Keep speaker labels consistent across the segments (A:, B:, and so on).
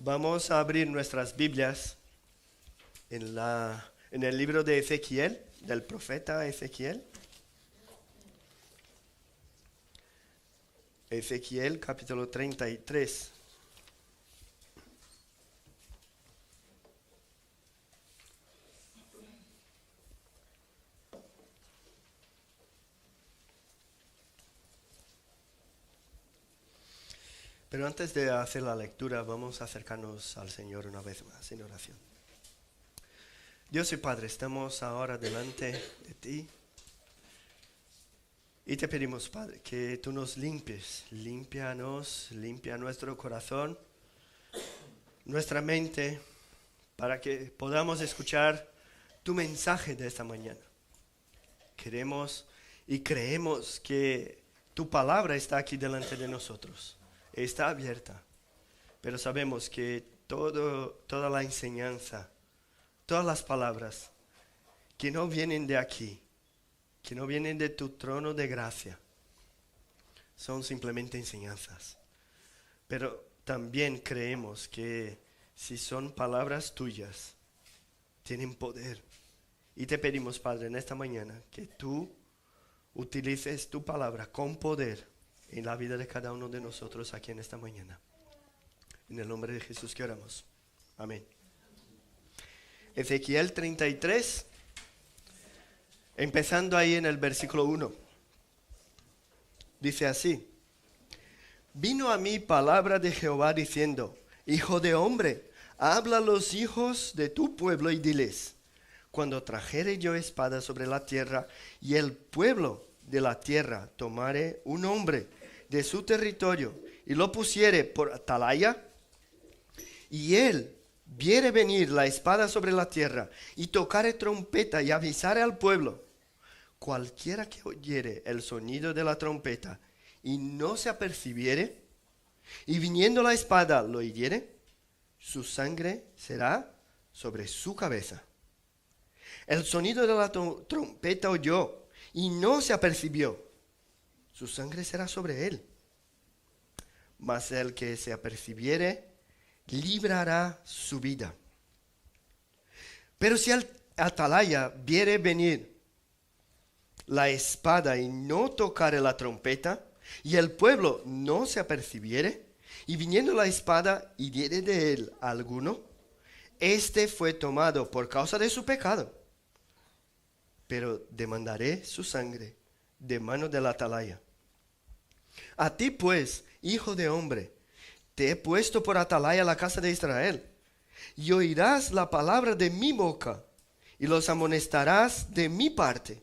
A: Vamos a abrir nuestras Biblias en el libro de Ezequiel, del profeta Ezequiel. Ezequiel capítulo 33. Pero antes de hacer la lectura, vamos a acercarnos al Señor una vez más en oración. Dios y Padre, estamos ahora delante de ti y te pedimos, Padre, que tú nos limpies. Límpianos, limpia nuestro corazón, nuestra mente, para que podamos escuchar tu mensaje de esta mañana. Queremos y creemos que tu palabra está aquí delante de nosotros. Está abierta, pero sabemos que toda la enseñanza, todas las palabras que no vienen de aquí, que no vienen de tu trono de gracia, son simplemente enseñanzas. Pero también creemos que si son palabras tuyas, tienen poder. Y te pedimos, Padre, en esta mañana, que tú utilices tu palabra con poder en la vida de cada uno de nosotros aquí en esta mañana. En el nombre de Jesús que oramos. Amén. Ezequiel 33, empezando ahí en el versículo 1. Dice así: Vino a mí palabra de Jehová diciendo: Hijo de hombre, habla a los hijos de tu pueblo y diles: Cuando trajere yo espada sobre la tierra, y el pueblo de la tierra tomare un hombre de su territorio y lo pusiere por atalaya, y él viere venir la espada sobre la tierra y tocare trompeta y avisare al pueblo, cualquiera que oyere el sonido de la trompeta y no se apercibiere, y viniendo la espada lo hiriere, su sangre será sobre su cabeza. El sonido de la trompeta oyó y no se apercibió, su sangre será sobre él. Mas el que se apercibiere, librará su vida. Pero si el atalaya viere venir la espada y no tocare la trompeta, y el pueblo no se apercibiere, y viniendo la espada hiriere de él a alguno, este fue tomado por causa de su pecado. Pero demandaré su sangre de mano del atalaya. A ti pues, hijo de hombre, te he puesto por atalaya la casa de Israel, y oirás la palabra de mi boca, y los amonestarás de mi parte.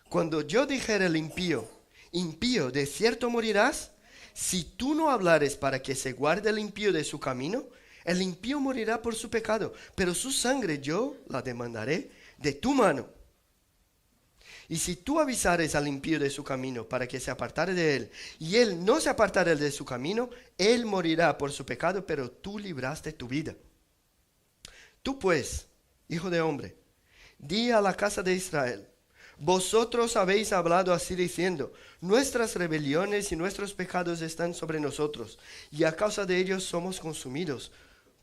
A: Cuando yo dijere al impío, impío, de cierto morirás, si tú no hablares para que se guarde el impío de su camino, el impío morirá por su pecado, pero su sangre yo la demandaré de tu mano. Y si tú avisares al impío de su camino para que se apartare de él, y él no se apartare de su camino, él morirá por su pecado, pero tú libraste tu vida. Tú pues, hijo de hombre, di a la casa de Israel: vosotros habéis hablado así diciendo: nuestras rebeliones y nuestros pecados están sobre nosotros, y a causa de ellos somos consumidos.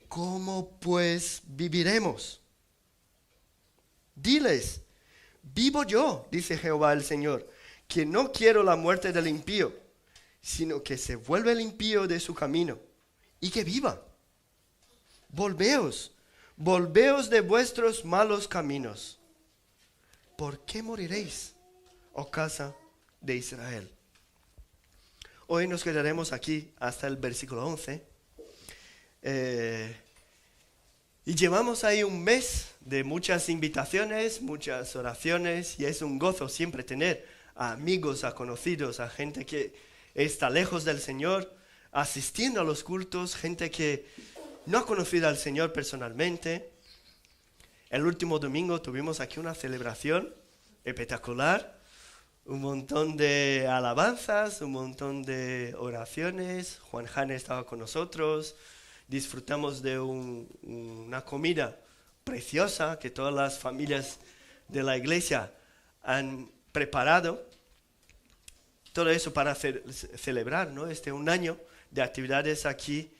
A: ¿Cómo pues viviremos? Diles: vivo yo, dice Jehová el Señor, que no quiero la muerte del impío, sino que se vuelva el impío de su camino, y que viva. Volveos de vuestros malos caminos. ¿Por qué moriréis, oh casa de Israel? Hoy nos quedaremos aquí hasta el versículo 11. Y llevamos ahí un mes de muchas invitaciones, muchas oraciones, y es un gozo siempre tener a amigos, a conocidos, a gente que está lejos del Señor, asistiendo a los cultos, gente que no ha conocido al Señor personalmente. El último domingo tuvimos aquí una celebración espectacular, un montón de alabanzas, un montón de oraciones. Juan Jane estaba con nosotros. Disfrutamos de una comida preciosa que todas las familias de la iglesia han preparado. Todo eso para celebrar, ¿no? Un año de actividades aquí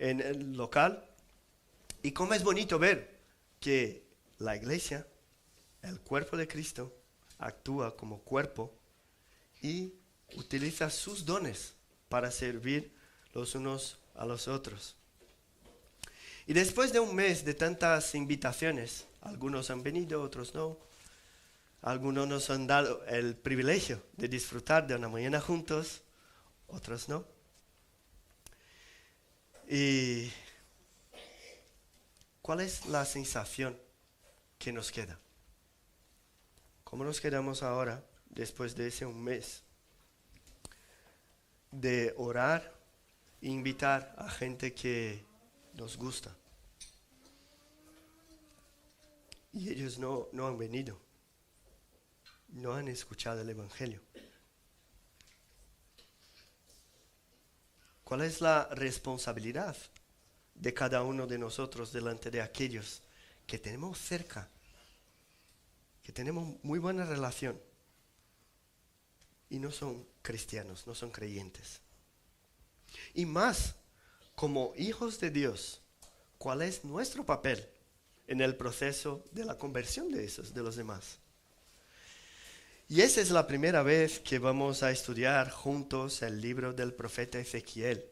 A: en el local. Y cómo es bonito ver que la iglesia, el cuerpo de Cristo, actúa como cuerpo y utiliza sus dones para servir los unos a los otros. Y después de un mes de tantas invitaciones, algunos han venido, otros no. Algunos nos han dado el privilegio de disfrutar de una mañana juntos, otros no. ¿Y cuál es la sensación que nos queda? ¿Cómo nos quedamos ahora, después de ese un mes de orar e invitar a gente que nos gusta? Y ellos no han venido, no han escuchado el Evangelio. ¿Cuál es la responsabilidad de cada uno de nosotros delante de aquellos que tenemos cerca, que tenemos muy buena relación y no son cristianos, no son creyentes? Y más, como hijos de Dios, ¿cuál es nuestro papel en el proceso de la conversión de los demás? Y esa es la primera vez que vamos a estudiar juntos el libro del profeta Ezequiel.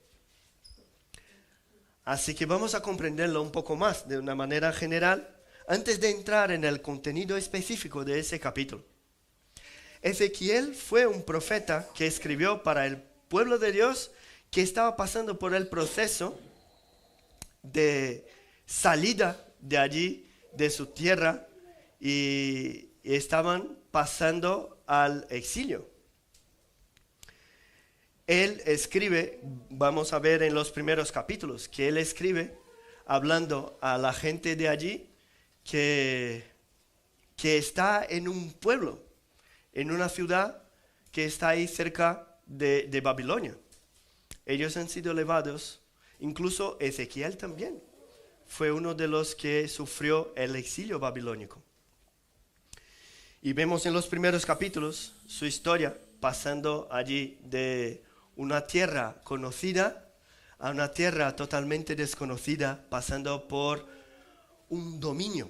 A: Así que vamos a comprenderlo un poco más de una manera general antes de entrar en el contenido específico de ese capítulo. Ezequiel fue un profeta que escribió para el pueblo de Dios que estaba pasando por el proceso de salida de allí, de su tierra, y estaban pasando al exilio. Él escribe, vamos a ver en los primeros capítulos, que él escribe hablando a la gente de allí que está en un pueblo, en una ciudad que está ahí cerca de Babilonia. Ellos han sido llevados, incluso Ezequiel también fue uno de los que sufrió el exilio babilónico. Y vemos en los primeros capítulos su historia pasando allí de una tierra conocida a una tierra totalmente desconocida, pasando por un dominio,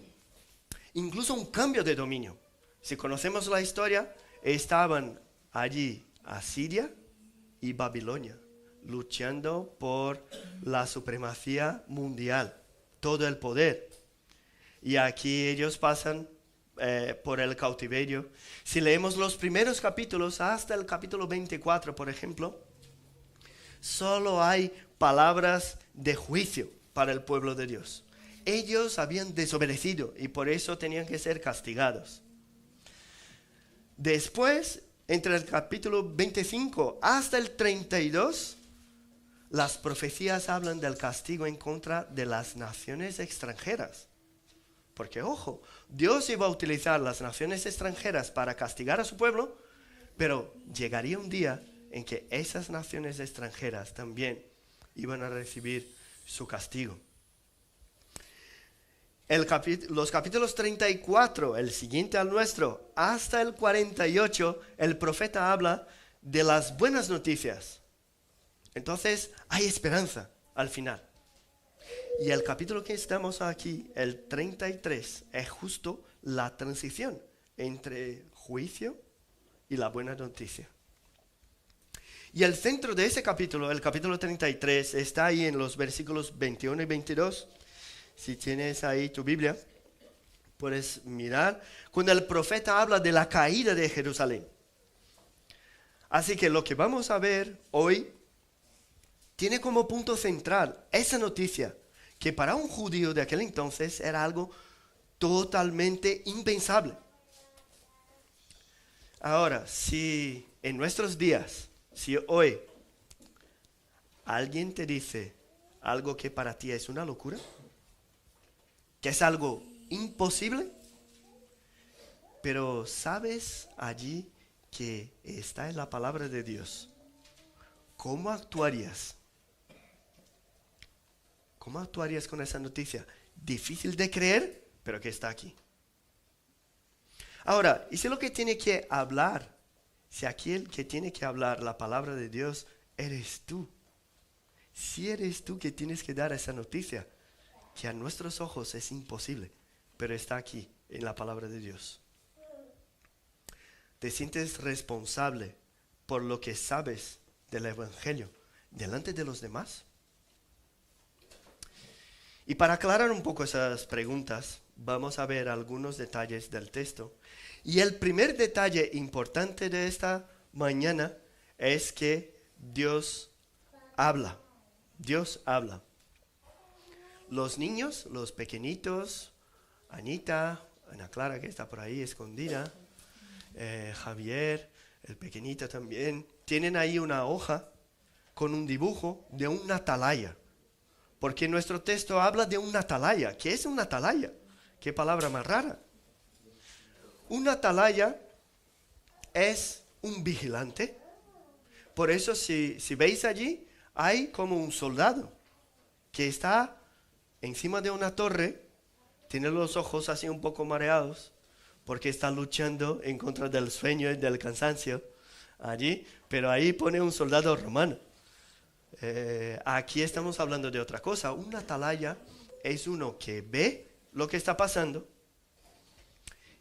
A: incluso un cambio de dominio. Si conocemos la historia, estaban allí Asiria y Babilonia, luchando por la supremacía mundial, todo el poder. Y aquí ellos pasan por el cautiverio. Si leemos los primeros capítulos hasta el capítulo 24, por ejemplo, solo hay palabras de juicio para el pueblo de Dios. Ellos habían desobedecido y por eso tenían que ser castigados. Después, entre el capítulo 25 hasta el 32, las profecías hablan del castigo en contra de las naciones extranjeras. Porque, ojo, Dios iba a utilizar las naciones extranjeras para castigar a su pueblo, pero llegaría un día en que esas naciones extranjeras también iban a recibir su castigo. Los capítulos 34, el siguiente al nuestro, hasta el 48, el profeta habla de las buenas noticias. Entonces, hay esperanza al final. Y el capítulo que estamos aquí, el 33, es justo la transición entre juicio y la buena noticia. Y el centro de ese capítulo, el capítulo 33, está ahí en los versículos 21 y 22. Si tienes ahí tu Biblia, puedes mirar. Cuando el profeta habla de la caída de Jerusalén. Así que lo que vamos a ver hoy tiene como punto central esa noticia, que para un judío de aquel entonces era algo totalmente impensable. Ahora, si en nuestros días, si hoy alguien te dice algo que para ti es una locura, que es algo imposible, pero sabes allí que está en la palabra de Dios, ¿cómo actuarías? ¿Cómo actuarías con esa noticia? Difícil de creer, pero que está aquí. Ahora, ¿y si lo que tiene que hablar, si aquel que tiene que hablar la palabra de Dios eres tú? si eres tú que tienes que dar esa noticia, que a nuestros ojos es imposible, pero está aquí en la palabra de Dios. Te sientes responsable por lo que sabes del Evangelio delante de los demás. Y para aclarar un poco esas preguntas, vamos a ver algunos detalles del texto. Y el primer detalle importante de esta mañana es que Dios habla. Dios habla. Los niños, los pequeñitos, Anita, Ana Clara que está por ahí escondida, Javier, el pequeñito también, tienen ahí una hoja con un dibujo de una atalaya. Porque nuestro texto habla de una atalaya. ¿Qué es una atalaya? Qué palabra más rara. Una atalaya es un vigilante. Por eso si veis allí, hay como un soldado que está encima de una torre, tiene los ojos así un poco mareados, porque está luchando en contra del sueño y del cansancio allí, pero ahí pone un soldado romano. Aquí estamos hablando de otra cosa. Un atalaya es uno que ve lo que está pasando,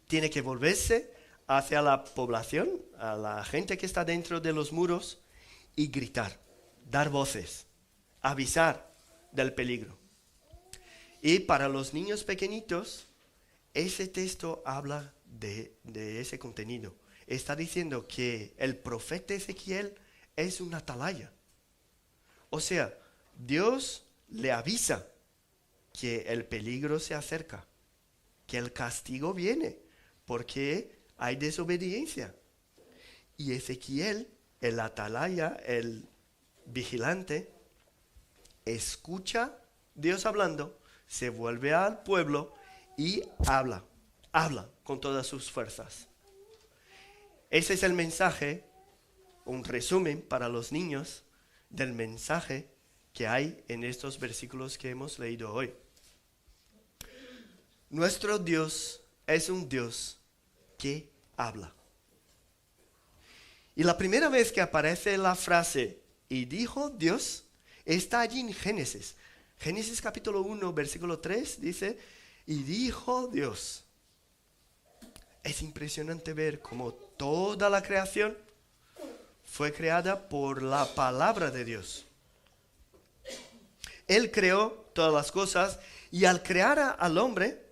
A: tiene que volverse hacia la población, a la gente que está dentro de los muros y gritar, dar voces, avisar del peligro. Y para los niños pequeñitos, ese texto habla de ese contenido. Está diciendo que el profeta Ezequiel es un atalaya. O sea, Dios le avisa que el peligro se acerca, que el castigo viene, porque hay desobediencia. Y Ezequiel, el atalaya, el vigilante, escucha Dios hablando, se vuelve al pueblo y habla con todas sus fuerzas. Ese es el mensaje, un resumen para los niños del mensaje que hay en estos versículos que hemos leído hoy. Nuestro Dios es un Dios que habla. Y la primera vez que aparece la frase, y dijo Dios, está allí en Génesis. Génesis capítulo 1, versículo 3 dice, y dijo Dios. Es impresionante ver cómo toda la creación fue creada por la palabra de Dios. Él creó todas las cosas y al crear al hombre,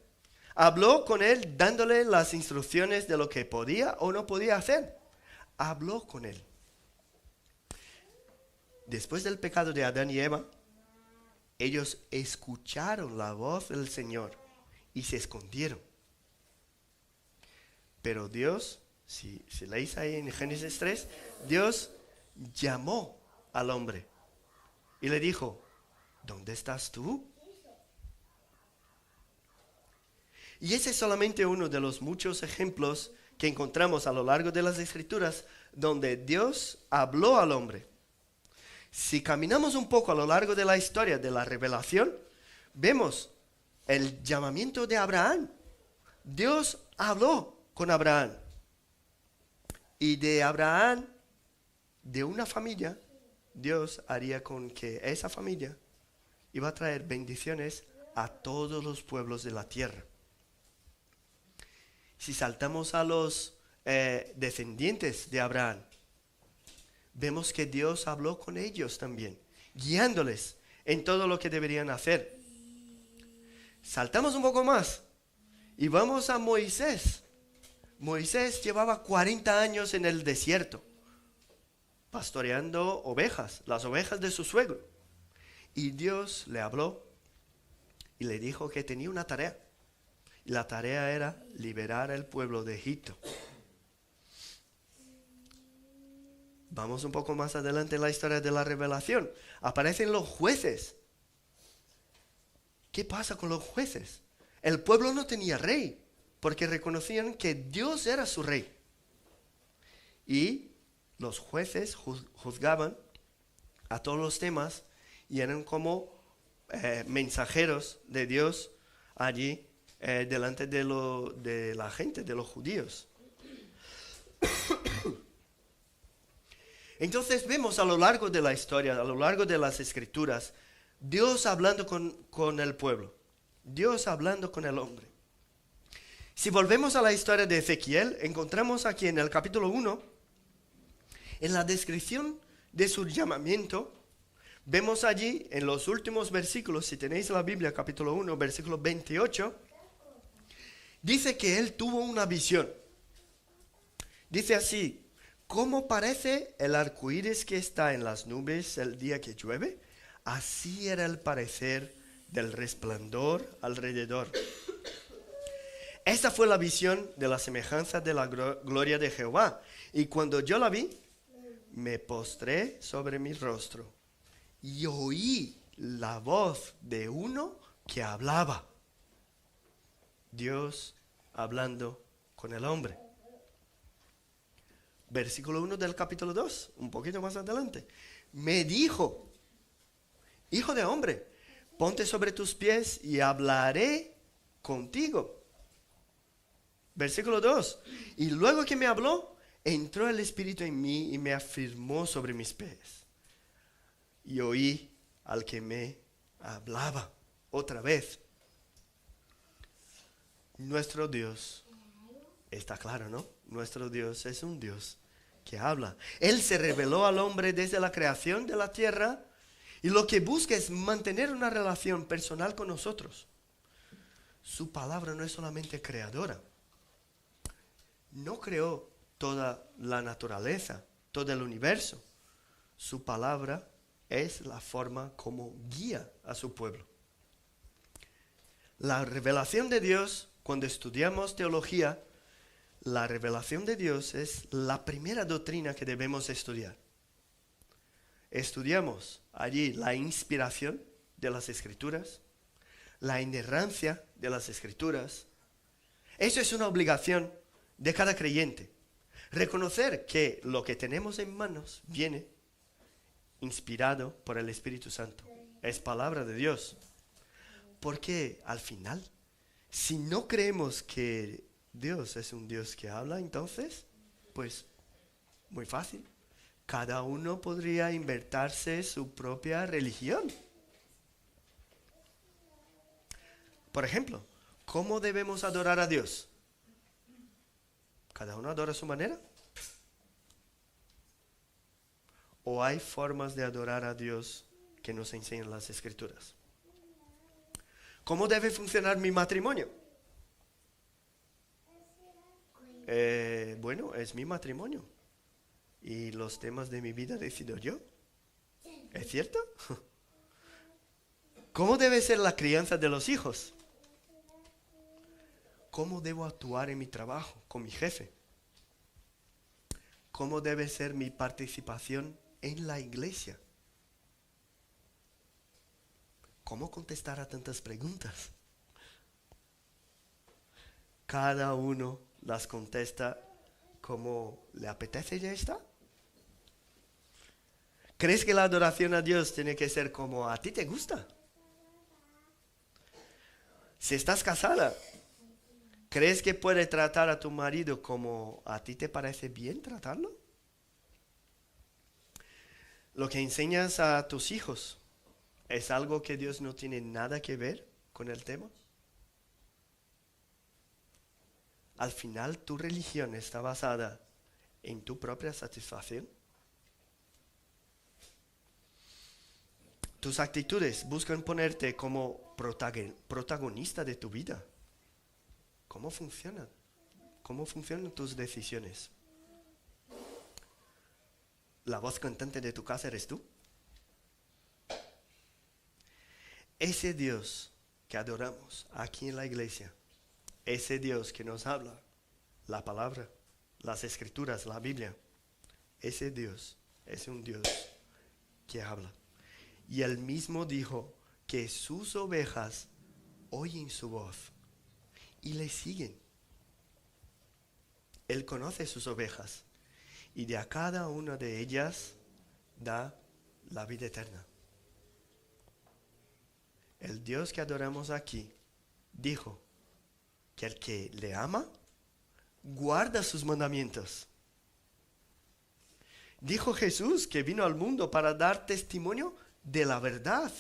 A: habló con él dándole las instrucciones de lo que podía o no podía hacer. Habló con él. Después del pecado de Adán y Eva, ellos escucharon la voz del Señor y se escondieron. Pero Dios, si leéis ahí en Génesis 3, Dios llamó al hombre y le dijo, ¿dónde estás tú? Y ese es solamente uno de los muchos ejemplos que encontramos a lo largo de las Escrituras donde Dios habló al hombre. Si caminamos un poco a lo largo de la historia de la revelación, vemos el llamamiento de Abraham. Dios habló con Abraham. Y de Abraham, de una familia, Dios haría con que esa familia iba a traer bendiciones a todos los pueblos de la tierra. Si saltamos a los descendientes de Abraham, vemos que Dios habló con ellos también, guiándoles en todo lo que deberían hacer. Saltamos un poco más y vamos a Moisés. Moisés llevaba 40 años en el desierto, pastoreando ovejas, las ovejas de su suegro. Y Dios le habló y le dijo que tenía una tarea. Y la tarea era liberar al pueblo de Egipto. Vamos un poco más adelante en la historia de la revelación. Aparecen los jueces. ¿Qué pasa con los jueces? El pueblo no tenía rey, porque reconocían que Dios era su rey. Y los jueces juzgaban a todos los temas y eran como mensajeros de Dios allí delante de la gente, de los judíos. Entonces vemos a lo largo de la historia, a lo largo de las escrituras, Dios hablando con el pueblo, Dios hablando con el hombre. Si volvemos a la historia de Ezequiel, encontramos aquí en el capítulo 1, en la descripción de su llamamiento, vemos allí en los últimos versículos, si tenéis la Biblia, capítulo 1, versículo 28, dice que él tuvo una visión. Dice así: ¿cómo parece el arco iris que está en las nubes el día que llueve? Así era el parecer del resplandor alrededor. Esta fue la visión de la semejanza de la gloria de Jehová. Y cuando yo la vi, me postré sobre mi rostro y oí la voz de uno que hablaba. Dios hablando con el hombre. Versículo 1 del capítulo 2, un poquito más adelante. Me dijo: hijo de hombre, ponte sobre tus pies y hablaré contigo. Versículo 2. Y luego que me habló, entró el Espíritu en mí y me afirmó sobre mis pies. Y oí al que me hablaba. Otra vez. Nuestro Dios, está claro, ¿no? Nuestro Dios es un Dios que habla. Él se reveló al hombre desde la creación de la tierra y lo que busca es mantener una relación personal con nosotros. Su palabra no es solamente creadora. No creó toda la naturaleza, todo el universo. Su palabra es la forma como guía a su pueblo. La revelación de Dios, cuando estudiamos teología, la revelación de Dios es la primera doctrina que debemos estudiar. Estudiamos allí la inspiración de las Escrituras, la inerrancia de las Escrituras. Eso es una obligación de cada creyente. Reconocer que lo que tenemos en manos viene inspirado por el Espíritu Santo. Es palabra de Dios. Porque al final, si no creemos que Dios es un Dios que habla, entonces, pues, muy fácil. Cada uno podría inventarse su propia religión. Por ejemplo, ¿cómo debemos adorar a Dios? ¿Cada uno adora a su manera? ¿O hay formas de adorar a Dios que nos enseñan las Escrituras? ¿Cómo debe funcionar mi matrimonio? Bueno, es mi matrimonio. Y los temas de mi vida decido yo. ¿Es cierto? ¿Cómo debe ser la crianza de los hijos? ¿Cómo debo actuar en mi trabajo con mi jefe? ¿Cómo debe ser mi participación en la iglesia? ¿Cómo contestar a tantas preguntas? Cada uno las contesta como le apetece y ya está. ¿Crees que la adoración a Dios tiene que ser como a ti te gusta? Si estás casada, ¿crees que puede tratar a tu marido como a ti te parece bien tratarlo? Lo que enseñas a tus hijos, ¿es algo que Dios no tiene nada que ver con el tema? Al final, tu religión está basada en tu propia satisfacción. Tus actitudes buscan ponerte como protagonista de tu vida. ¿Cómo funcionan? ¿Cómo funcionan tus decisiones? ¿La voz cantante de tu casa eres tú? Ese Dios que adoramos aquí en la iglesia, ese Dios que nos habla, la palabra, las Escrituras, la Biblia, ese Dios es un Dios que habla. Y él mismo dijo que sus ovejas oyen su voz y le siguen. Él conoce sus ovejas y de a cada una de ellas da la vida eterna. El Dios que adoramos aquí dijo que el que le ama guarda sus mandamientos. Dijo Jesús que vino al mundo para dar testimonio de la verdad.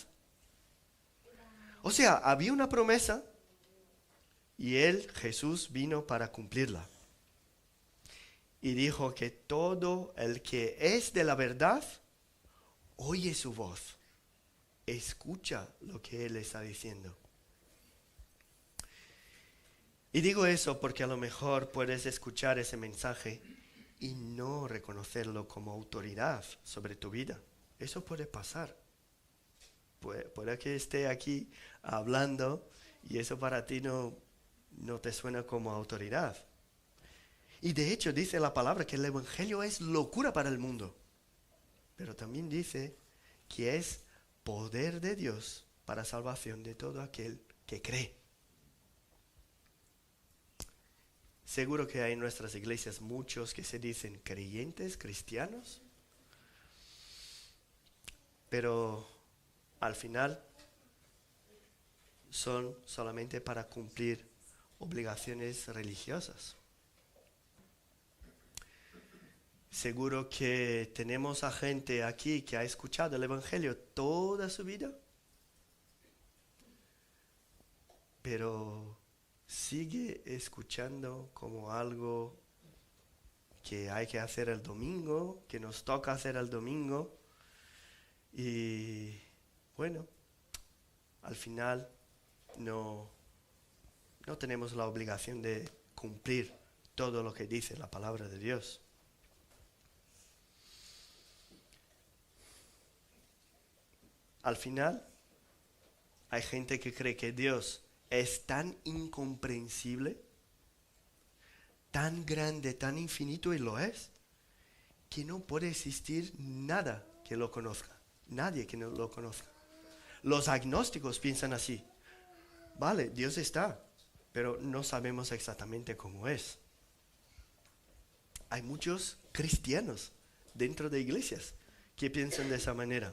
A: O sea, había una promesa y él, Jesús, vino para cumplirla. Y dijo que todo el que es de la verdad oye su voz, escucha lo que él está diciendo. Y digo eso porque a lo mejor puedes escuchar ese mensaje y no reconocerlo como autoridad sobre tu vida. Eso puede pasar. Puede que esté aquí hablando y eso para ti no te suena como autoridad. Y de hecho dice la palabra que el Evangelio es locura para el mundo. Pero también dice que es poder de Dios para salvación de todo aquel que cree. Seguro que hay en nuestras iglesias muchos que se dicen creyentes, cristianos, pero al final son solamente para cumplir obligaciones religiosas. Seguro que tenemos a gente aquí que ha escuchado el Evangelio toda su vida, pero sigue escuchando como algo que hay que hacer el domingo, que nos toca hacer el domingo. Y bueno, al final no tenemos la obligación de cumplir todo lo que dice la palabra de Dios. Al final, hay gente que cree que Dios es tan incomprensible, tan grande, tan infinito, y lo es, que no puede existir nada que lo conozca, nadie que no lo conozca. Los agnósticos piensan así: vale, Dios está, pero no sabemos exactamente cómo es. Hay muchos cristianos dentro de iglesias que piensan de esa manera.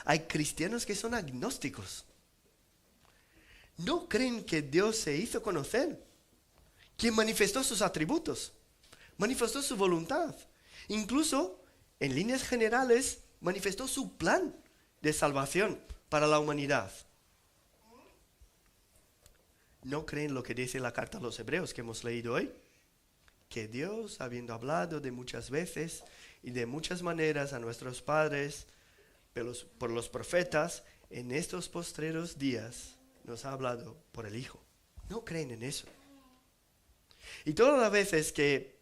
A: Hay cristianos que son agnósticos. No creen que Dios se hizo conocer, que manifestó sus atributos, manifestó su voluntad. Incluso, en líneas generales, manifestó su plan de salvación para la humanidad. No creen lo que dice la carta a los Hebreos que hemos leído hoy, que Dios, habiendo hablado de muchas veces y de muchas maneras a nuestros padres por los profetas, en estos postreros días nos ha hablado por el Hijo. No creen en eso. Y todas las veces que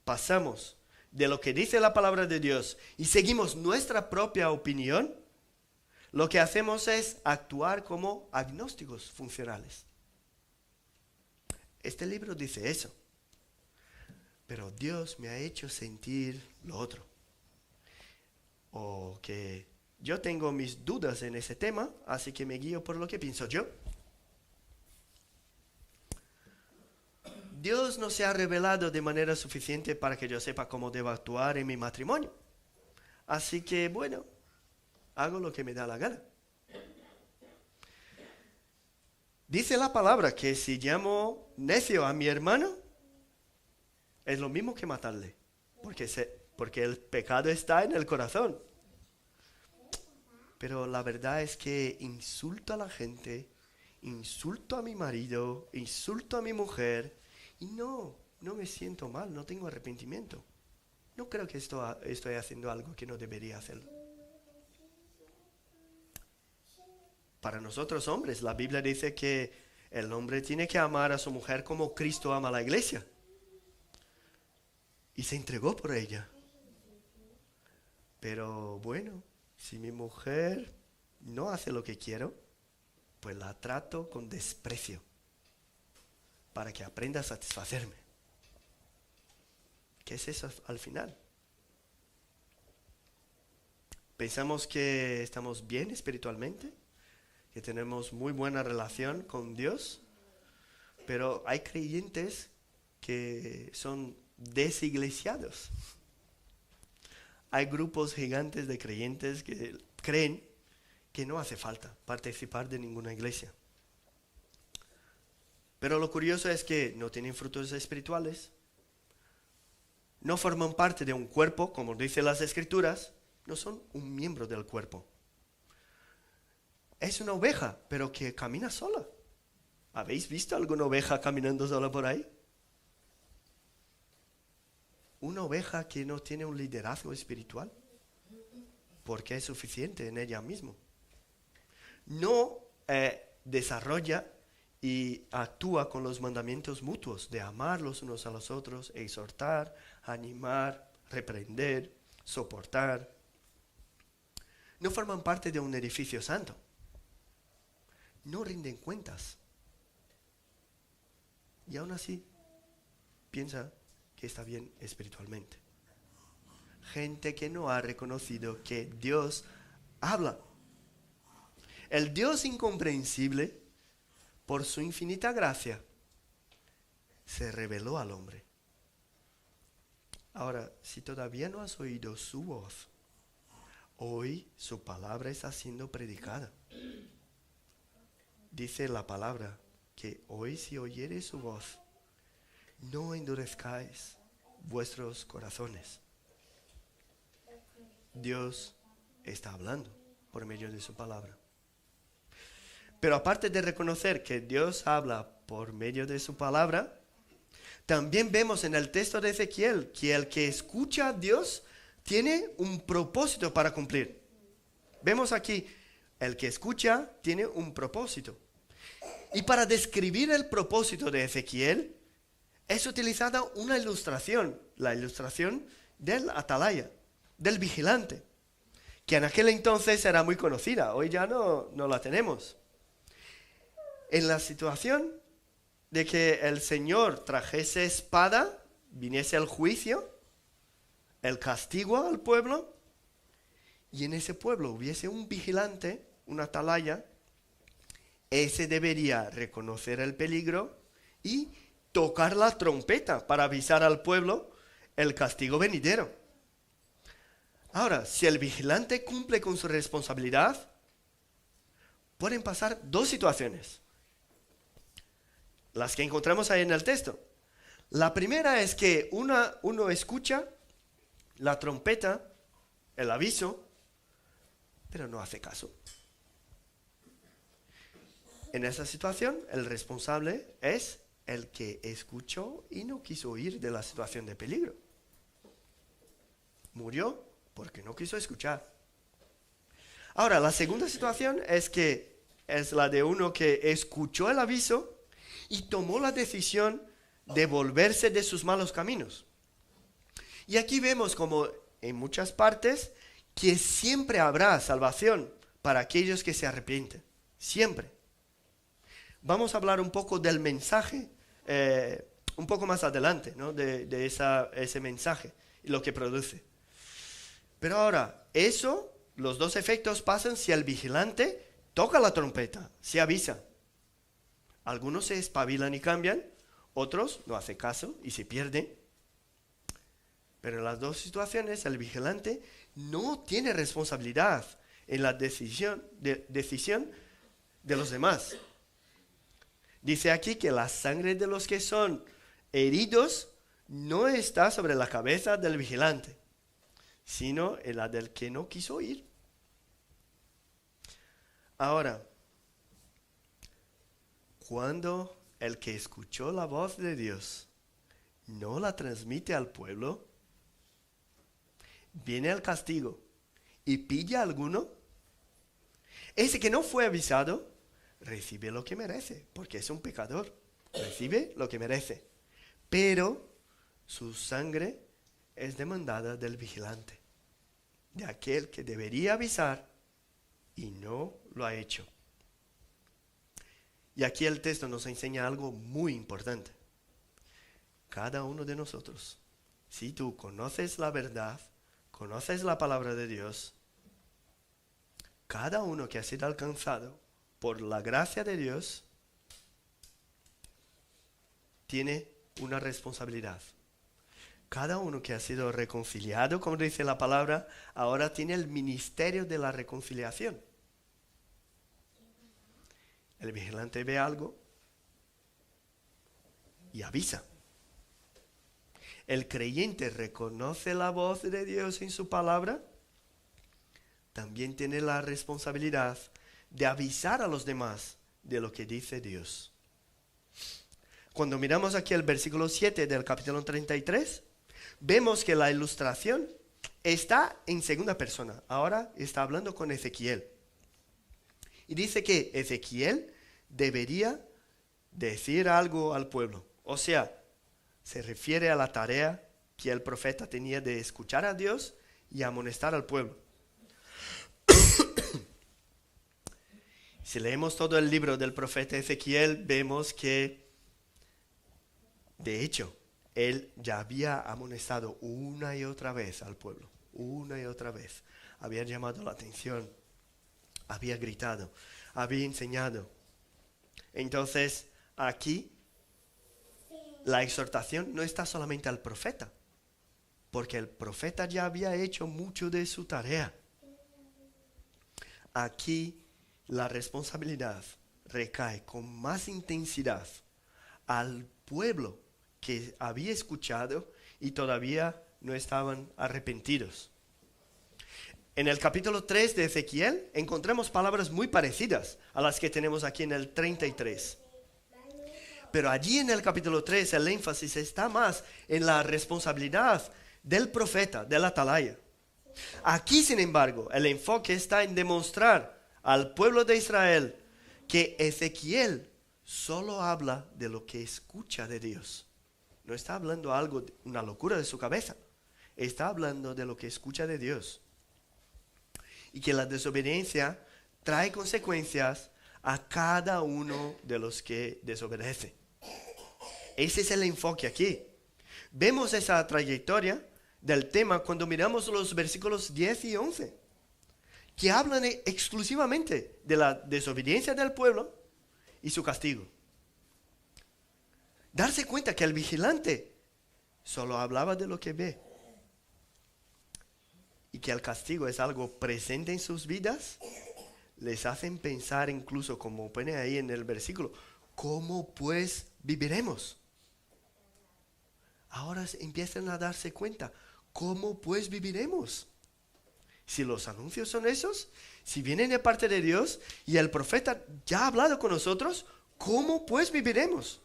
A: pasamos de lo que dice la palabra de Dios y seguimos nuestra propia opinión, lo que hacemos es actuar como agnósticos funcionales. Este libro dice eso, pero Dios me ha hecho sentir lo otro. O que yo tengo mis dudas en ese tema, así que me guío por lo que pienso yo. Dios no se ha revelado de manera suficiente para que yo sepa cómo debo actuar en mi matrimonio. Así que, bueno, hago lo que me da la gana. Dice la palabra que si llamo necio a mi hermano, es lo mismo que matarle, porque el pecado está en el corazón. Pero la verdad es que insulto a la gente, insulto a mi marido, insulto a mi mujer, y no me siento mal, no tengo arrepentimiento. No creo que estoy haciendo algo que no debería hacerlo. Para nosotros hombres, la Biblia dice que el hombre tiene que amar a su mujer como Cristo ama a la iglesia. Y se entregó por ella. Pero bueno, si mi mujer no hace lo que quiero, pues la trato con desprecio para que aprenda a satisfacerme. ¿Qué es eso al final? Pensamos que estamos bien espiritualmente, que tenemos muy buena relación con Dios, pero hay creyentes que son desiglesiados. Hay grupos gigantes de creyentes que creen que no hace falta participar de ninguna iglesia. Pero lo curioso es que no tienen frutos espirituales, no forman parte de un cuerpo, como dicen las Escrituras, no son un miembro del cuerpo. Es una oveja, pero que camina sola. ¿Habéis visto alguna oveja caminando sola por ahí? Una oveja que no tiene un liderazgo espiritual, porque es suficiente en ella misma. No desarrolla y actúa con los mandamientos mutuos de amar los unos a los otros, exhortar, animar, reprender, soportar. No forman parte de un edificio santo. No rinden cuentas. Y aún así piensa que está bien espiritualmente. Gente que no ha reconocido que Dios habla. El Dios incomprensible, por su infinita gracia, se reveló al hombre. Ahora, si todavía no has oído su voz, hoy su palabra está siendo predicada. Dice la palabra que hoy si oyereis su voz, no endurezcáis vuestros corazones. Dios está hablando por medio de su palabra. Pero aparte de reconocer que Dios habla por medio de su palabra, también vemos en el texto de Ezequiel que el que escucha a Dios tiene un propósito para cumplir. Vemos aquí, el que escucha tiene un propósito. Y para describir el propósito de Ezequiel, es utilizada una ilustración, la ilustración del atalaya, del vigilante, que en aquel entonces era muy conocida, hoy ya no la tenemos. En la situación de que el Señor trajese espada, viniese el juicio, el castigo al pueblo, y en ese pueblo hubiese un vigilante, un atalaya, ese debería reconocer el peligro y tocar la trompeta para avisar al pueblo el castigo venidero. Ahora, si el vigilante cumple con su responsabilidad, pueden pasar dos situaciones, las que encontramos ahí en el texto. La primera es que uno escucha la trompeta, el aviso, pero no hace caso. En esa situación, el responsable es el que escuchó y no quiso huir de la situación de peligro. Murió porque no quiso escuchar. Ahora, la segunda situación es la de uno que escuchó el aviso y tomó la decisión de volverse de sus malos caminos. Y aquí vemos como en muchas partes que siempre habrá salvación para aquellos que se arrepienten. Siempre. Vamos a hablar un poco del mensaje, un poco más adelante, ¿no? de ese mensaje y lo que produce. Pero ahora, los dos efectos pasan si el vigilante toca la trompeta, se avisa. Algunos se espabilan y cambian, otros no hacen caso y se pierden. Pero en las dos situaciones el vigilante no tiene responsabilidad en la decisión de los demás. Dice aquí que la sangre de los que son heridos no está sobre la cabeza del vigilante, sino en la del que no quiso ir. Ahora, cuando el que escuchó la voz de Dios no la transmite al pueblo, viene el castigo y pilla a alguno, ese que no fue avisado recibe lo que merece, porque es un pecador, recibe lo que merece, pero su sangre es demandada del vigilante, de aquel que debería avisar y no lo ha hecho. Y aquí el texto nos enseña algo muy importante. Cada uno de nosotros, si tú conoces la verdad, conoces la palabra de Dios, cada uno que ha sido alcanzado por la gracia de Dios tiene una responsabilidad. Cada uno que ha sido reconciliado, como dice la palabra, ahora tiene el ministerio de la reconciliación. El vigilante ve algo y avisa. el creyente reconoce la voz de Dios en su palabra, también tiene la responsabilidad de avisar a los demás de lo que dice Dios. Cuando miramos aquí el versículo 7 del capítulo 33, vemos que la ilustración está en segunda persona. Ahora está hablando con Ezequiel. Y dice que Ezequiel debería decir algo al pueblo. O sea, se refiere a la tarea que el profeta tenía de escuchar a Dios y amonestar al pueblo. Si leemos todo el libro del profeta Ezequiel, vemos que, de hecho, él ya había amonestado una y otra vez al pueblo. Una y otra vez. Había llamado la atención. Había gritado. Había enseñado. Entonces, aquí, la exhortación no está solamente al profeta. Porque el profeta ya había hecho mucho de su tarea. Aquí, la responsabilidad recae con más intensidad al pueblo que había escuchado y todavía no estaban arrepentidos. En el capítulo 3 de Ezequiel encontramos palabras muy parecidas a las que tenemos aquí en el 33. Pero allí en el capítulo 3 el énfasis está más en la responsabilidad del profeta, del atalaya. Aquí, sin embargo, el enfoque está en demostrar al pueblo de Israel que Ezequiel solo habla de lo que escucha de Dios. No está hablando algo, una locura de su cabeza. Está hablando de lo que escucha de Dios. Y que la desobediencia trae consecuencias a cada uno de los que desobedece. Ese es el enfoque aquí. Vemos esa trayectoria del tema cuando miramos los versículos 10 y 11. Que hablan exclusivamente de la desobediencia del pueblo y su castigo. Darse cuenta que el vigilante solo hablaba de lo que ve. Y que el castigo es algo presente en sus vidas, les hacen pensar incluso, como pone ahí en el versículo, ¿cómo pues viviremos? Ahora empiezan a darse cuenta, ¿cómo pues viviremos? Si los anuncios son esos, si vienen de parte de Dios y el profeta ya ha hablado con nosotros, ¿cómo pues viviremos?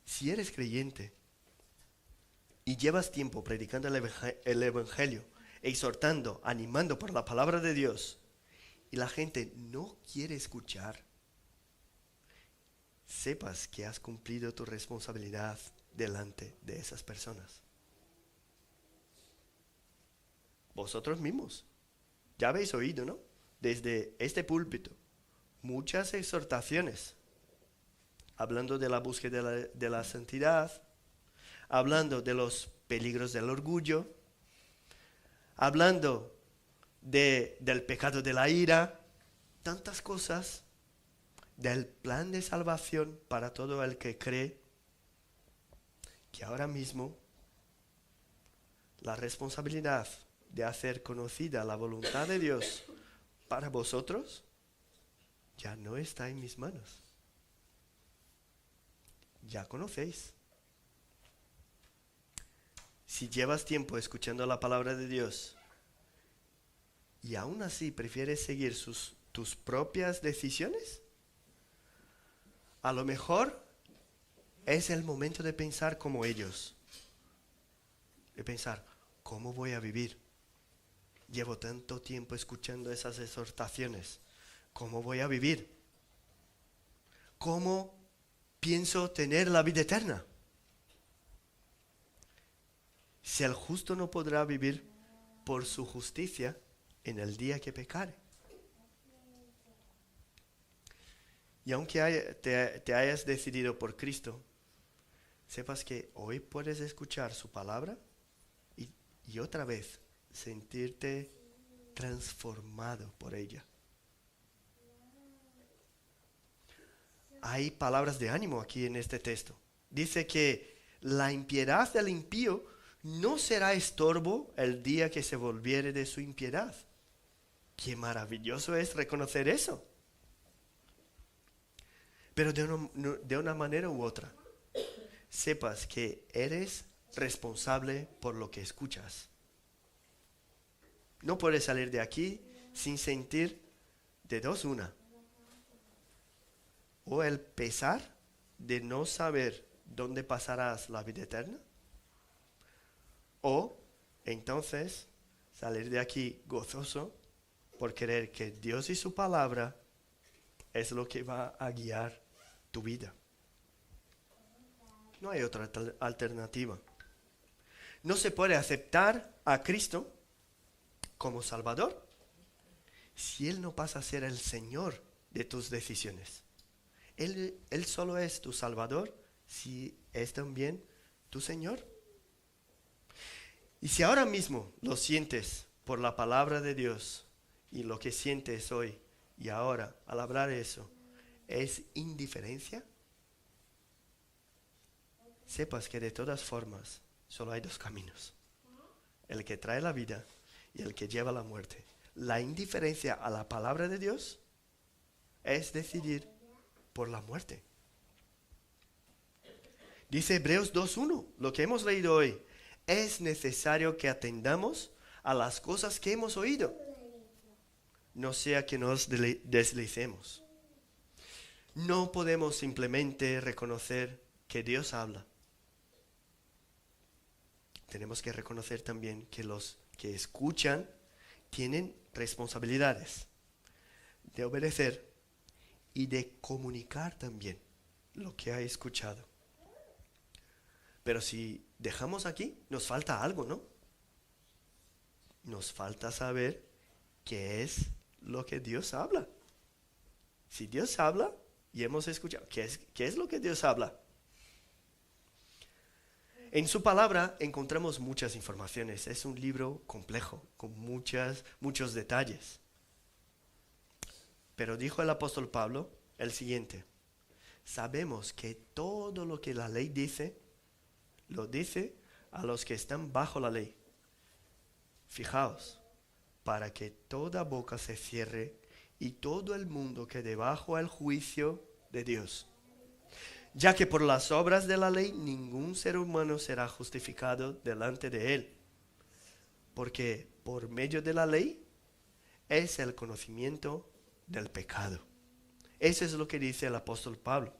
A: Si eres creyente y llevas tiempo predicando el Evangelio, exhortando, animando por la palabra de Dios, y la gente no quiere escuchar, sepas que has cumplido tu responsabilidad delante de esas personas. Vosotros mismos, ya habéis oído, ¿no? Desde este púlpito, muchas exhortaciones, hablando de la búsqueda de la santidad, hablando de los peligros del orgullo, hablando del pecado de la ira, tantas cosas, del plan de salvación para todo el que cree, que ahora mismo la responsabilidad de hacer conocida la voluntad de Dios para vosotros ya no está en mis manos. Ya conocéis. Si llevas tiempo escuchando la palabra de Dios y aún así prefieres seguir tus propias decisiones, a lo mejor es el momento de pensar como ellos. De pensar, ¿cómo voy a vivir? Llevo tanto tiempo escuchando esas exhortaciones. ¿Cómo voy a vivir? ¿Cómo pienso tener la vida eterna? Si el justo no podrá vivir por su justicia en el día que pecare. Y aunque te hayas decidido por Cristo, sepas que hoy puedes escuchar su palabra y otra vez sentirte transformado por ella. Hay palabras de ánimo aquí en este texto. Dice que la impiedad del impío no será estorbo el día que se volviere de su impiedad. Qué maravilloso es reconocer eso. Pero de una manera u otra, sepas que eres responsable por lo que escuchas. No puedes salir de aquí sin sentir de dos una. O el pesar de no saber dónde pasarás la vida eterna. O entonces salir de aquí gozoso por creer que Dios y su palabra es lo que va a guiar tu vida. No hay otra alternativa. No se puede aceptar a Cristo como Salvador si Él no pasa a ser el Señor de tus decisiones. Él solo es tu Salvador si es también tu Señor. Y si ahora mismo lo sientes por la palabra de Dios y lo que sientes hoy y ahora al hablar eso es indiferencia, sepas que de todas formas solo hay dos caminos. El que trae la vida y el que lleva la muerte. La indiferencia a la palabra de Dios es decidir por la muerte. Dice Hebreos 2:1, lo que hemos leído hoy. Es necesario que atendamos a las cosas que hemos oído, no sea que nos deslicemos. No podemos simplemente reconocer que Dios habla. Tenemos que reconocer también que los que escuchan tienen responsabilidades de obedecer y de comunicar también lo que ha escuchado. Pero si dejamos aquí, nos falta algo, ¿no? Nos falta saber qué es lo que Dios habla. Si Dios habla y hemos escuchado, ¿qué es lo que Dios habla? En su palabra encontramos muchas informaciones. Es un libro complejo, con muchos detalles. Pero dijo el apóstol Pablo el siguiente: sabemos que todo lo que la ley dice, lo dice a los que están bajo la ley. Fijaos, para que toda boca se cierre y todo el mundo quede bajo el juicio de Dios. Ya que por las obras de la ley ningún ser humano será justificado delante de él. Porque por medio de la ley es el conocimiento del pecado. Eso es lo que dice el apóstol Pablo.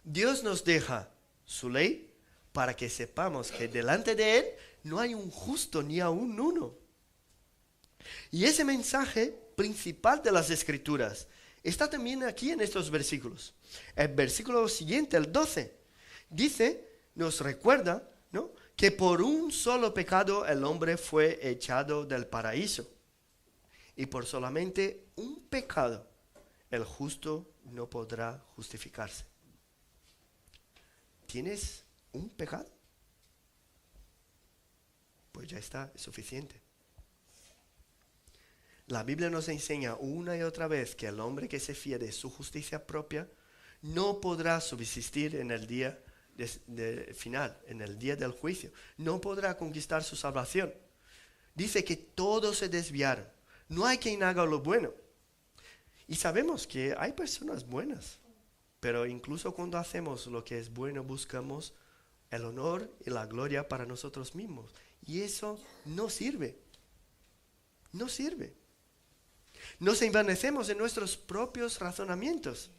A: Dios nos deja su ley para que sepamos que delante de él no hay un justo ni aun uno. Y ese mensaje principal de las Escrituras está también aquí en estos versículos. El versículo siguiente, el 12, nos recuerda, ¿no?, que por un solo pecado el hombre fue echado del paraíso. Y por solamente un pecado el justo no podrá justificarse. ¿Tienes un pecado? Pues ya está, es suficiente. La Biblia nos enseña una y otra vez que el hombre que se fía de su justicia propia no podrá subsistir en el día final, en el día del juicio. No podrá conquistar su salvación. Dice que todos se desviaron. No hay quien haga lo bueno. Y sabemos que hay personas buenas. Pero incluso cuando hacemos lo que es bueno, buscamos el honor y la gloria para nosotros mismos. Y eso no sirve. No sirve. Nos envanecemos en nuestros propios razonamientos.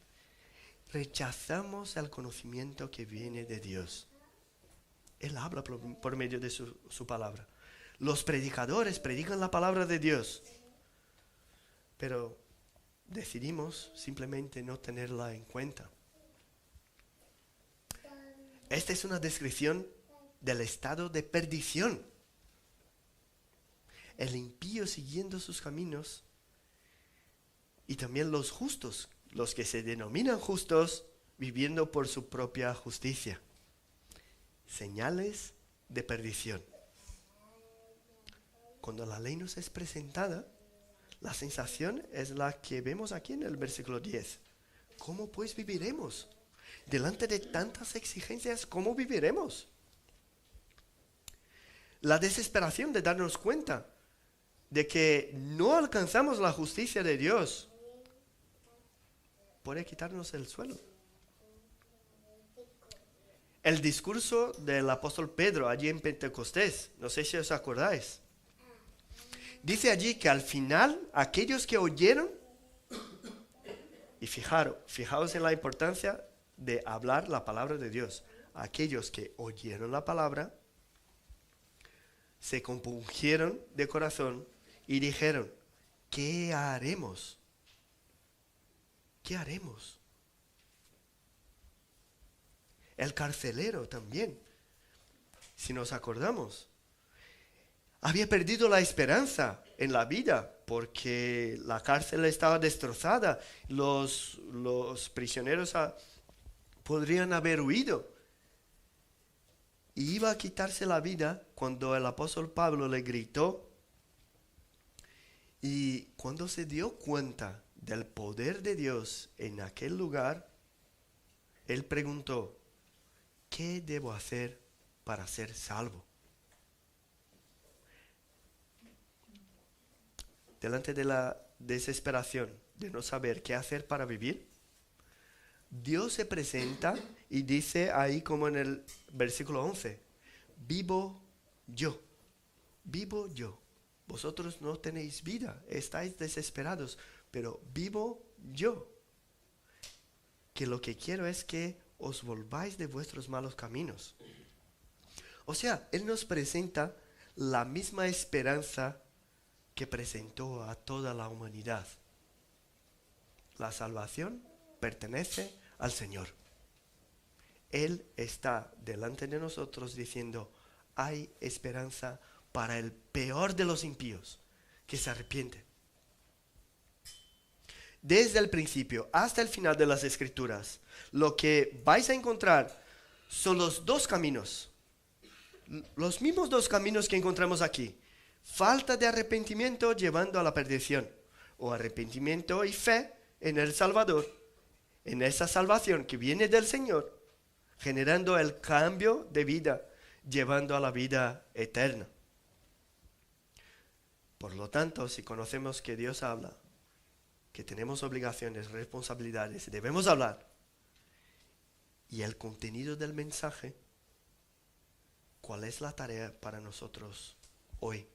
A: Rechazamos el conocimiento que viene de Dios. Él habla por medio de su palabra. Los predicadores predican la palabra de Dios. Pero decidimos simplemente no tenerla en cuenta. Esta es una descripción del estado de perdición. El impío siguiendo sus caminos y también los justos, los que se denominan justos, viviendo por su propia justicia. Señales de perdición. Cuando la ley nos es presentada, la sensación es la que vemos aquí en el versículo 10. ¿Cómo pues viviremos? Delante de tantas exigencias, ¿cómo viviremos? La desesperación de darnos cuenta de que no alcanzamos la justicia de Dios puede quitarnos el suelo. el discurso del apóstol Pedro allí en Pentecostés. No sé si os acordáis. Dice allí que al final aquellos que oyeron, y fijaos en la importancia de hablar la palabra de Dios. Aquellos que oyeron la palabra se compungieron de corazón y dijeron, ¿qué haremos? ¿Qué haremos? El carcelero también, si nos acordamos, había perdido la esperanza en la vida porque la cárcel estaba destrozada. Los prisioneros podrían haber huido. Y iba a quitarse la vida cuando el apóstol Pablo le gritó. Y cuando se dio cuenta del poder de Dios en aquel lugar, él preguntó, ¿qué debo hacer para ser salvo? Delante de la desesperación de no saber qué hacer para vivir, Dios se presenta y dice ahí como en el versículo 11, vivo yo. Vosotros no tenéis vida, estáis desesperados, pero vivo yo. Que lo que quiero es que os volváis de vuestros malos caminos. O sea, Él nos presenta la misma esperanza que presentó a toda la humanidad. La salvación pertenece al Señor. Él está delante de nosotros diciendo, hay esperanza para el peor de los impíos, que se arrepiente. Desde el principio hasta el final de las Escrituras, lo que vais a encontrar son los dos caminos, los mismos dos caminos que encontramos aquí. Falta de arrepentimiento llevando a la perdición, o arrepentimiento y fe en el Salvador, en esa salvación que viene del Señor, generando el cambio de vida, llevando a la vida eterna. Por lo tanto, si conocemos que Dios habla, que tenemos obligaciones, responsabilidades, debemos hablar, y el contenido del mensaje, ¿cuál es la tarea para nosotros hoy?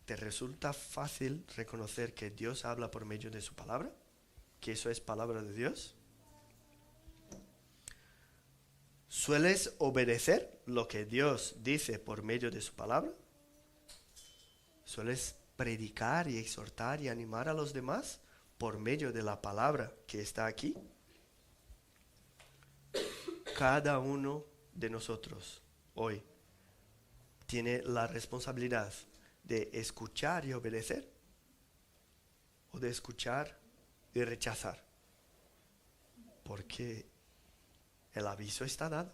A: ¿Te resulta fácil reconocer que Dios habla por medio de su palabra? ¿Que eso es palabra de Dios? ¿Sueles obedecer lo que Dios dice por medio de su palabra? ¿Sueles predicar y exhortar y animar a los demás por medio de la palabra que está aquí? Cada uno de nosotros hoy tiene la responsabilidad de escuchar y obedecer, o de escuchar y rechazar, porque el aviso está dado.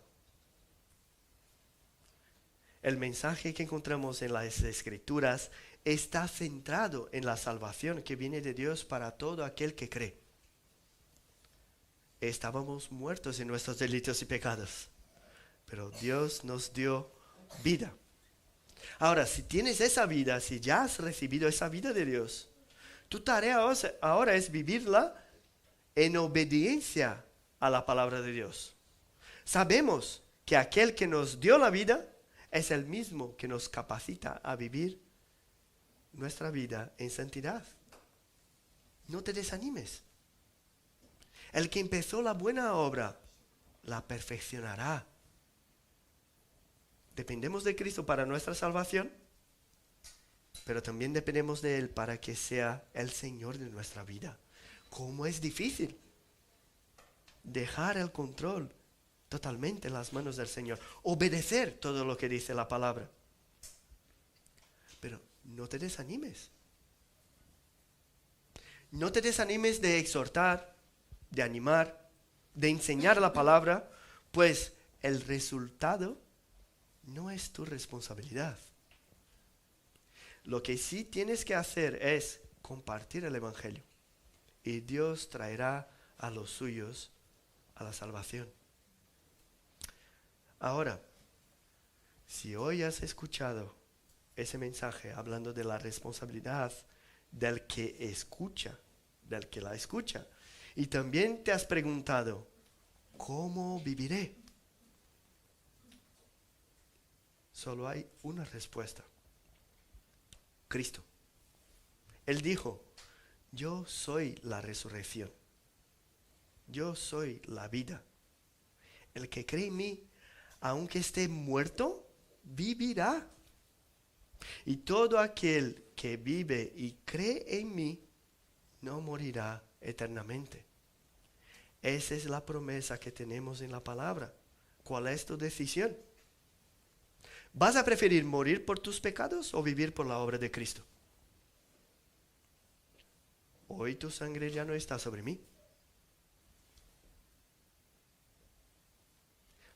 A: El mensaje que encontramos en las Escrituras está centrado en la salvación que viene de Dios para todo aquel que cree. Estábamos muertos en nuestros delitos y pecados, pero Dios nos dio vida. Ahora, si tienes esa vida, si ya has recibido esa vida de Dios, tu tarea ahora es vivirla en obediencia a la palabra de Dios. Sabemos que aquel que nos dio la vida es el mismo que nos capacita a vivir nuestra vida en santidad. No te desanimes. El que empezó la buena obra, la perfeccionará. Dependemos de Cristo para nuestra salvación, pero también dependemos de Él para que sea el Señor de nuestra vida. ¿Cómo es difícil dejar el control totalmente en las manos del Señor? Obedecer todo lo que dice la palabra. Pero no te desanimes. No te desanimes de exhortar, de animar, de enseñar la palabra, pues el resultado no es tu responsabilidad. Lo que sí tienes que hacer es compartir el Evangelio, y Dios traerá a los suyos a la salvación. Ahora, si hoy has escuchado ese mensaje hablando de la responsabilidad del que escucha, del que la escucha, Y también te has preguntado, ¿cómo viviré? Solo hay una respuesta. Cristo. Él dijo, yo soy la resurrección. Yo soy la vida. El que cree en mí, aunque esté muerto, vivirá. Y todo aquel que vive y cree en mí, no morirá eternamente. Esa es la promesa que tenemos en la palabra. ¿Cuál es tu decisión? ¿Vas a preferir morir por tus pecados o vivir por la obra de Cristo? Hoy tu sangre ya no está sobre mí.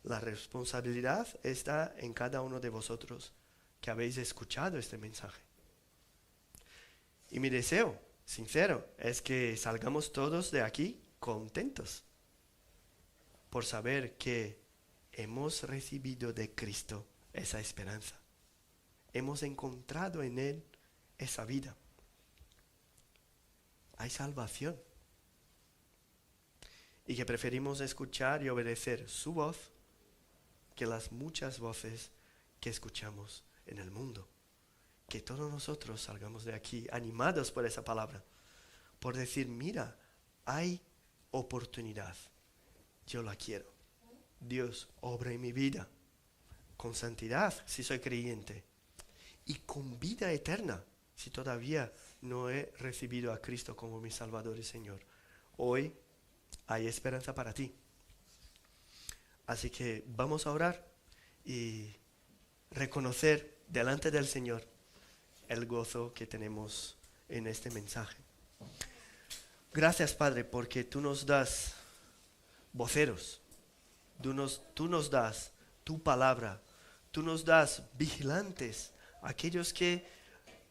A: La responsabilidad está en cada uno de vosotros que habéis escuchado este mensaje. Y mi deseo, sincero, es que salgamos todos de aquí contentos por saber que hemos recibido de Cristo esa esperanza. Hemos encontrado en Él esa vida. Hay salvación. Y que preferimos escuchar y obedecer su voz que las muchas voces que escuchamos en el mundo. Que todos nosotros salgamos de aquí animados por esa palabra. Por decir, mira, hay oportunidad. Yo la quiero. Dios obra en mi vida. Con santidad, si soy creyente. Y con vida eterna, si todavía no he recibido a Cristo como mi Salvador y Señor. Hoy hay esperanza para ti. Así que vamos a orar y reconocer delante del Señor el gozo que tenemos en este mensaje. Gracias, Padre, porque tú nos das voceros. Tú nos das tu palabra. Tú nos das vigilantes, aquellos que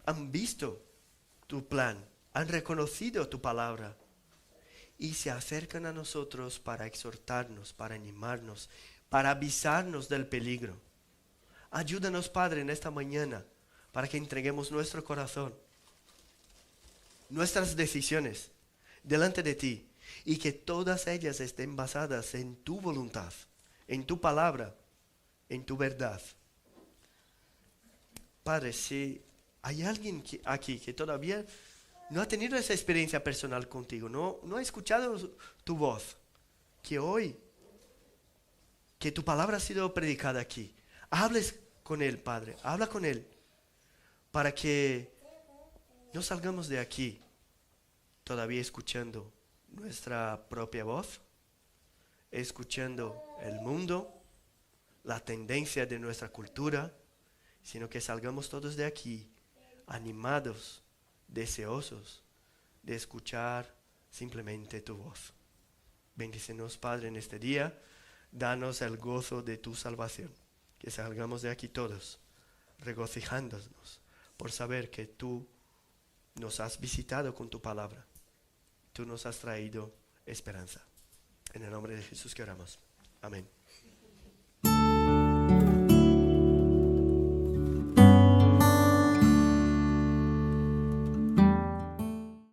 A: han visto tu plan, han reconocido tu palabra y se acercan a nosotros para exhortarnos, para animarnos, para avisarnos del peligro. Ayúdanos, Padre, en esta mañana para que entreguemos nuestro corazón, nuestras decisiones delante de ti y que todas ellas estén basadas en tu voluntad, en tu palabra, en tu verdad. Padre, si hay alguien aquí que todavía no ha tenido esa experiencia personal contigo, no ha escuchado tu voz, que hoy, que tu palabra ha sido predicada aquí, hables con él, Padre, habla con él, para que no salgamos de aquí todavía escuchando nuestra propia voz, escuchando el mundo, la tendencia de nuestra cultura, sino que salgamos todos de aquí animados, deseosos de escuchar simplemente tu voz. Bendícenos, Padre, en este día. Danos el gozo de tu salvación. Que salgamos de aquí todos regocijándonos por saber que tú nos has visitado con tu palabra. Tú nos has traído esperanza. En el nombre de Jesús que oramos. Amén.